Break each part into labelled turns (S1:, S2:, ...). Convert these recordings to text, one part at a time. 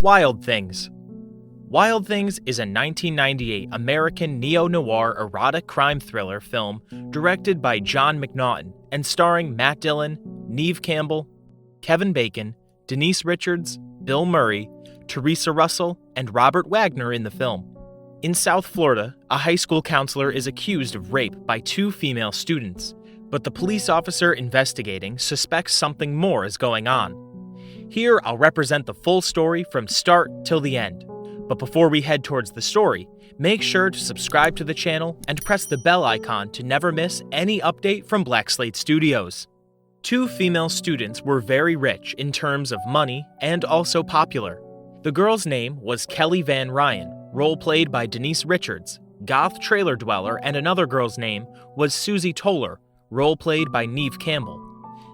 S1: Wild Things. Wild Things is a 1998 American neo-noir erotic crime thriller film directed by John McNaughton and starring Matt Dillon, Neve Campbell, Kevin Bacon, Denise Richards, Bill Murray, Teresa Russell, and Robert Wagner in the film. In South Florida, a high school counselor is accused of rape by two female students, but the police officer investigating suspects something more is going on. Here, I'll represent the full story from start till the end. But before we head towards the story, make sure to subscribe to the channel and press the bell icon to never miss any update from Black Slate Studios. Two female students were very rich in terms of money and also popular. The girl's name was Kelly Van Ryan, role-played by Denise Richards, goth trailer dweller, and another girl's name was Susie Toller, role-played by Neve Campbell.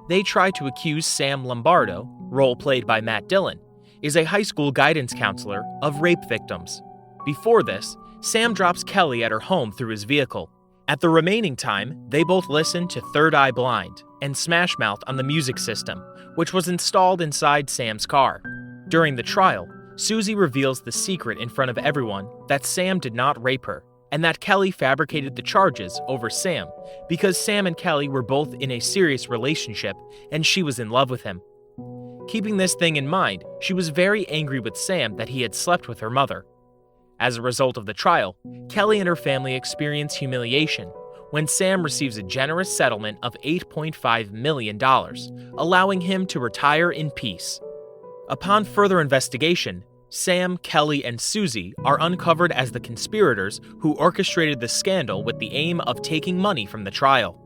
S1: They try to accuse Sam Lombardo, role-played by Matt Dillon, is a high school guidance counselor, of rape victims. Before this, Sam drops Kelly at her home through his vehicle. At the remaining time, they both listen to Third Eye Blind and Smash Mouth on the music system, which was installed inside Sam's car. During the trial, Susie reveals the secret in front of everyone that Sam did not rape her, and that Kelly fabricated the charges over Sam because Sam and Kelly were both in a serious relationship and she was in love with him. Keeping this thing in mind, she was very angry with Sam that he had slept with her mother. As a result of the trial, Kelly and her family experience humiliation when Sam receives a generous settlement of $8.5 million, allowing him to retire in peace. Upon further investigation, Sam, Kelly, and Susie are uncovered as the conspirators who orchestrated the scandal with the aim of taking money from the trial.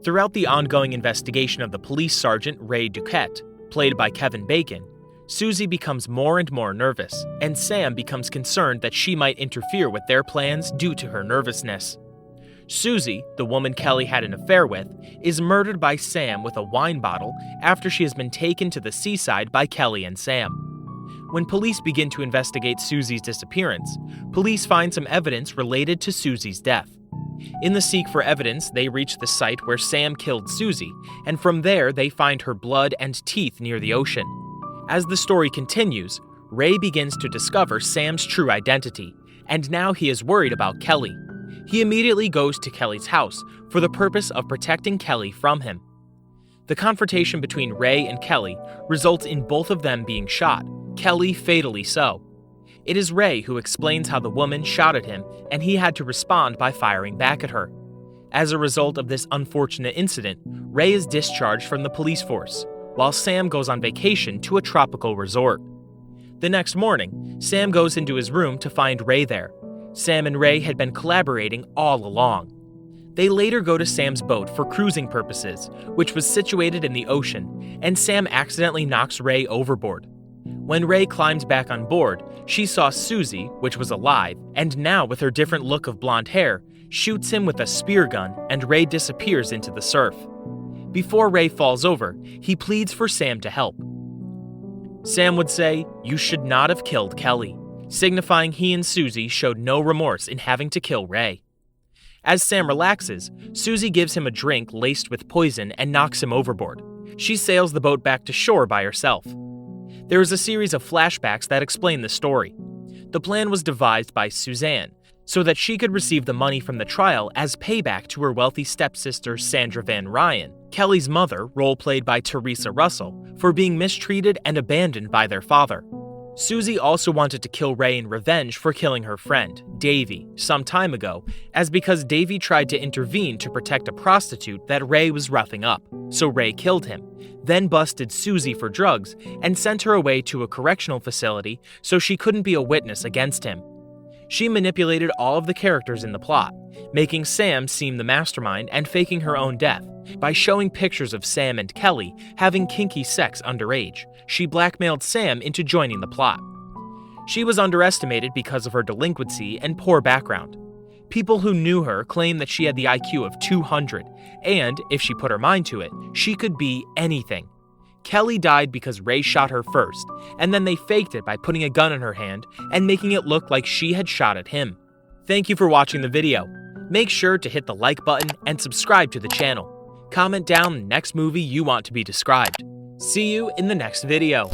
S1: Throughout the ongoing investigation of the police sergeant Ray Duquette, played by Kevin Bacon, Susie becomes more and more nervous, and Sam becomes concerned that she might interfere with their plans due to her nervousness. Susie, the woman Kelly had an affair with, is murdered by Sam with a wine bottle after she has been taken to the seaside by Kelly and Sam. When police begin to investigate Susie's disappearance, police find some evidence related to Susie's death. In the seek for evidence, they reach the site where Sam killed Susie, and from there they find her blood and teeth near the ocean. As the story continues, Ray begins to discover Sam's true identity, and now he is worried about Kelly. He immediately goes to Kelly's house for the purpose of protecting Kelly from him. The confrontation between Ray and Kelly results in both of them being shot, Kelly fatally so. It is Ray who explains how the woman shot at him and he had to respond by firing back at her. As a result of this unfortunate incident, Ray is discharged from the police force, while Sam goes on vacation to a tropical resort. The next morning, Sam goes into his room to find Ray there. Sam and Ray had been collaborating all along. They later go to Sam's boat for cruising purposes, which was situated in the ocean, and Sam accidentally knocks Ray overboard. When Ray climbs back on board, she saw Susie, which was alive, and now with her different look of blonde hair, shoots him with a spear gun and Ray disappears into the surf. Before Ray falls over, he pleads for Sam to help. Sam would say, "You should not have killed Kelly," signifying he and Susie showed no remorse in having to kill Ray. As Sam relaxes, Susie gives him a drink laced with poison and knocks him overboard. She sails the boat back to shore by herself. There is a series of flashbacks that explain the story. The plan was devised by Suzanne so that she could receive the money from the trial as payback to her wealthy stepsister Sandra Van Ryan, Kelly's mother, role-played by Teresa Russell, for being mistreated and abandoned by their father. Susie also wanted to kill Ray in revenge for killing her friend, Davy, some time ago, as because Davy tried to intervene to protect a prostitute that Ray was roughing up, so Ray killed him, then busted Susie for drugs and sent her away to a correctional facility so she couldn't be a witness against him. She manipulated all of the characters in the plot, making Sam seem the mastermind and faking her own death. By showing pictures of Sam and Kelly having kinky sex underage, she blackmailed Sam into joining the plot. She was underestimated because of her delinquency and poor background. People who knew her claim that she had the IQ of 200, and, if she put her mind to it, she could be anything. Kelly died because Ray shot her first, and then they faked it by putting a gun in her hand and making it look like she had shot at him. Thank you for watching the video. Make sure to hit the like button and subscribe to the channel. Comment down the next movie you want to be described. See you in the next video.